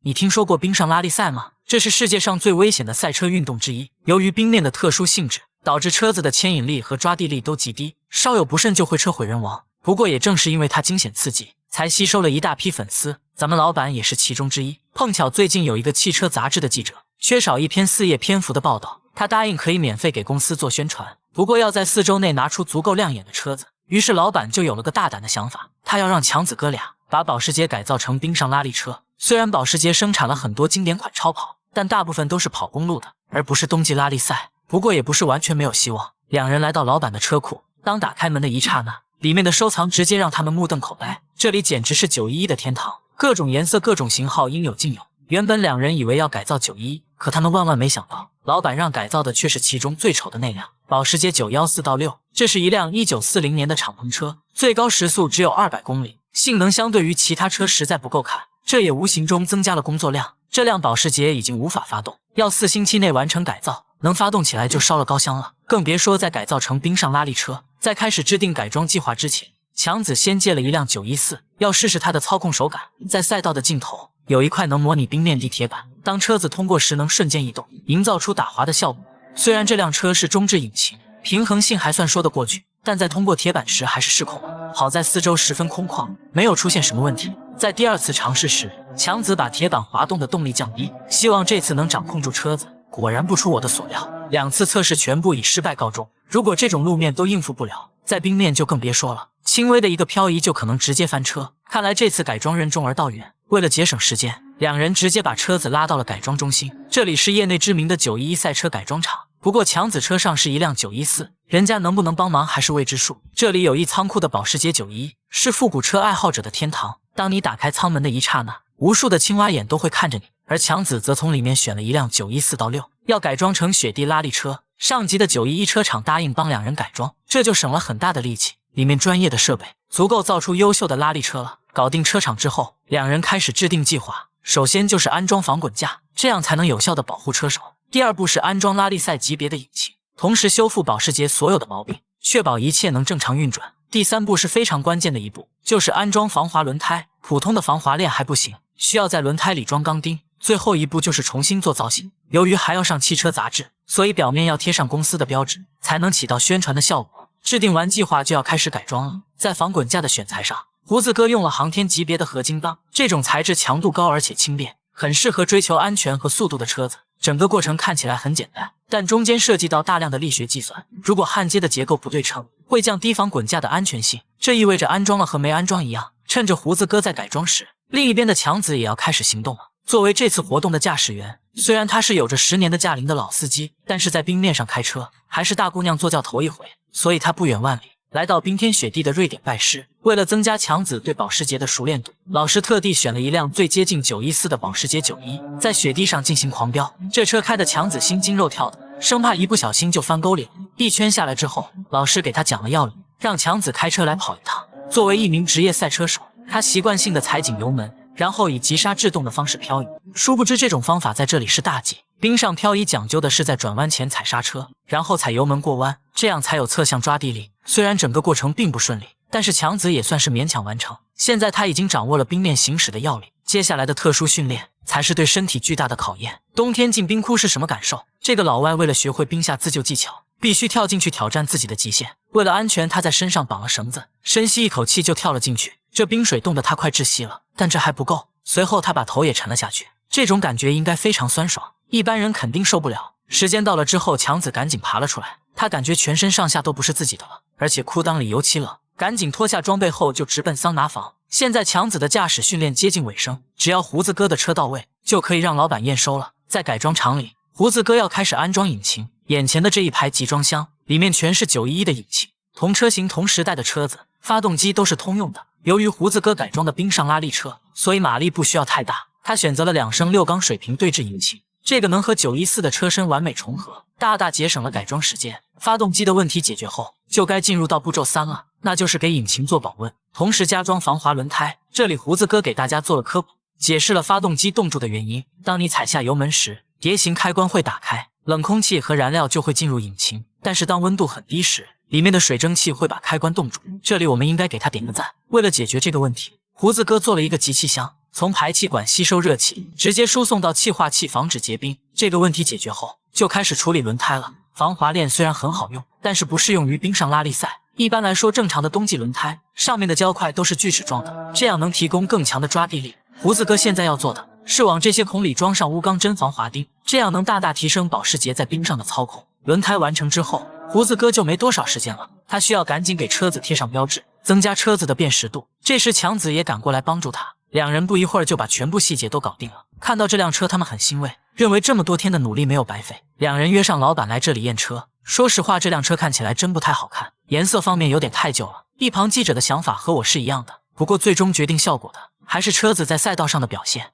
你听说过冰上拉力赛吗？这是世界上最危险的赛车运动之一。由于冰面的特殊性质，导致车子的牵引力和抓地力都极低，稍有不慎就会车毁人亡。不过也正是因为它惊险刺激，才吸收了一大批粉丝。咱们老板也是其中之一。碰巧最近有一个汽车杂志的记者缺少一篇4页篇幅的报道，他答应可以免费给公司做宣传，不过要在4周内拿出足够亮眼的车子。于是老板就有了个大胆的想法，他要让强子哥俩把保时捷改造成冰上拉力车。虽然保时捷生产了很多经典款超跑，但大部分都是跑公路的，而不是冬季拉力赛。不过也不是完全没有希望。两人来到老板的车库，当打开门的一刹那，里面的收藏直接让他们目瞪口呆。这里简直是911的天堂，各种颜色各种型号应有尽有。原本两人以为要改造911，可他们万万没想到，老板让改造的却是其中最丑的那辆保时捷914-6。这是一辆1940年的敞篷车，最高时速只有200公里，性能相对于其他车实在不够看，这也无形中增加了工作量。这辆保时捷已经无法发动，要4星期内完成改造，能发动起来就烧了高香了，更别说再改造成冰上拉力车。在开始制定改装计划之前，强子先借了一辆914，要试试它的操控手感。在赛道的尽头有一块能模拟冰面地铁板，当车子通过时能瞬间移动，营造出打滑的效果。虽然这辆车是中置引擎，平衡性还算说得过去，但在通过铁板时还是失控了。好在4周十分空旷，没有出现什么问题。在第2次尝试时，强子把铁板滑动的动力降低，希望这次能掌控住车子。果然不出我的所料，2次测试全部以失败告终。如果这种路面都应付不了，在冰面就更别说了，轻微的一个漂移就可能直接翻车。看来这次改装任重而道远，为了节省时间，两人直接把车子拉到了改装中心。这里是业内知名的911赛车改装厂，不过强子车上是一辆914，人家能不能帮忙还是未知数。这里有一仓库的保时捷911，是复古车爱好者的天堂。当你打开舱门的一刹那，无数的青蛙眼都会看着你，而强子则从里面选了一辆914-6，要改装成雪地拉力车。上级的911车厂答应帮两人改装，这就省了很大的力气，里面专业的设备足够造出优秀的拉力车了。搞定车厂之后，两人开始制定计划。首先就是安装防滚架，这样才能有效的保护车手。第2步是安装拉力赛级别的引擎，同时修复保时捷所有的毛病，确保一切能正常运转。第3步是非常关键的一步，就是安装防滑轮胎。普通的防滑链还不行，需要在轮胎里装钢钉。最后一步就是重新做造型，由于还要上汽车杂志，所以表面要贴上公司的标志，才能起到宣传的效果。制定完计划就要开始改装了。在防滚架的选材上，胡子哥用了航天级别的合金钢，这种材质强度高而且轻便，很适合追求安全和速度的车子。整个过程看起来很简单，但中间涉及到大量的力学计算。如果焊接的结构不对称，会降低防滚架的安全性，这意味着安装了和没安装一样。趁着胡子哥在改装时，另一边的强子也要开始行动了。作为这次活动的驾驶员，虽然他是有着10年的驾龄的老司机，但是在冰面上开车还是大姑娘坐轿头一回，所以他不远万里来到冰天雪地的瑞典拜师。为了增加强子对保时捷的熟练度，老师特地选了一辆最接近914的保时捷911，在雪地上进行狂飙。这车开的强子心惊肉跳的，生怕一不小心就翻沟里了。一圈下来之后，老师给他讲了要领，让强子开车来跑一趟。作为一名职业赛车手，他习惯性的踩紧油门，然后以急刹制动的方式漂移。殊不知这种方法在这里是大忌。冰上漂移讲究的是在转弯前踩刹车，然后踩油门过弯，这样才有侧向抓地力。虽然整个过程并不顺利，但是强子也算是勉强完成。现在他已经掌握了冰面行驶的要领，接下来的特殊训练才是对身体巨大的考验。冬天进冰窟是什么感受？这个老外为了学会冰下自救技巧，必须跳进去挑战自己的极限。为了安全，他在身上绑了绳子，深吸一口气就跳了进去。这冰水冻得他快窒息了，但这还不够。随后他把头也沉了下去，这种感觉应该非常酸爽，一般人肯定受不了。时间到了之后，强子赶紧爬了出来，他感觉全身上下都不是自己的了，而且裤裆里尤其冷，赶紧脱下装备后就直奔桑拿房。现在强子的驾驶训练接近尾声，只要胡子哥的车到位，就可以让老板验收了。在改装厂里，胡子哥要开始安装引擎。眼前的这一排集装箱里面全是911的引擎，同车型同时代的车子，发动机都是通用的。由于胡子哥改装的冰上拉力车，所以马力不需要太大，他选择了2升6缸水平对置引擎，这个能和914的车身完美重合，大大节省了改装时间。发动机的问题解决后，就该进入到步骤3了，那就是给引擎做保温，同时加装防滑轮胎。这里胡子哥给大家做了科普，解释了发动机冻住的原因。当你踩下油门时，碟形开关会打开，冷空气和燃料就会进入引擎，但是当温度很低时，里面的水蒸气会把开关冻住。这里我们应该给他点个赞。为了解决这个问题，胡子哥做了一个集气箱，从排气管吸收热气，直接输送到气化器，防止结冰。这个问题解决后，就开始处理轮胎了。防滑链虽然很好用，但是不适用于冰上拉力赛。一般来说，正常的冬季轮胎上面的胶块都是锯齿状的，这样能提供更强的抓地力。胡子哥现在要做的是往这些孔里装上钨钢针防滑钉，这样能大大提升保时捷在冰上的操控。轮胎完成之后，胡子哥就没多少时间了，他需要赶紧给车子贴上标志，增加车子的辨识度。这时强子也赶过来帮助他，两人不一会儿就把全部细节都搞定了。看到这辆车，他们很欣慰，认为这么多天的努力没有白费。两人约上老板来这里验车。说实话，这辆车看起来真不太好看，颜色方面有点太旧了。一旁记者的想法和我是一样的，不过最终决定效果的还是车子在赛道上的表现。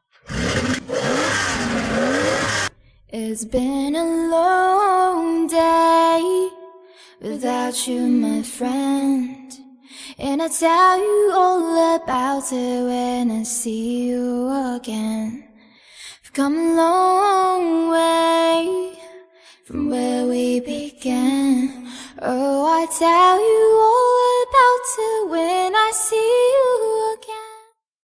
It's been a long day without you, my friend, and I'll tell you all about it when I see you again. We've come a long way from where we began. Oh, I tell you all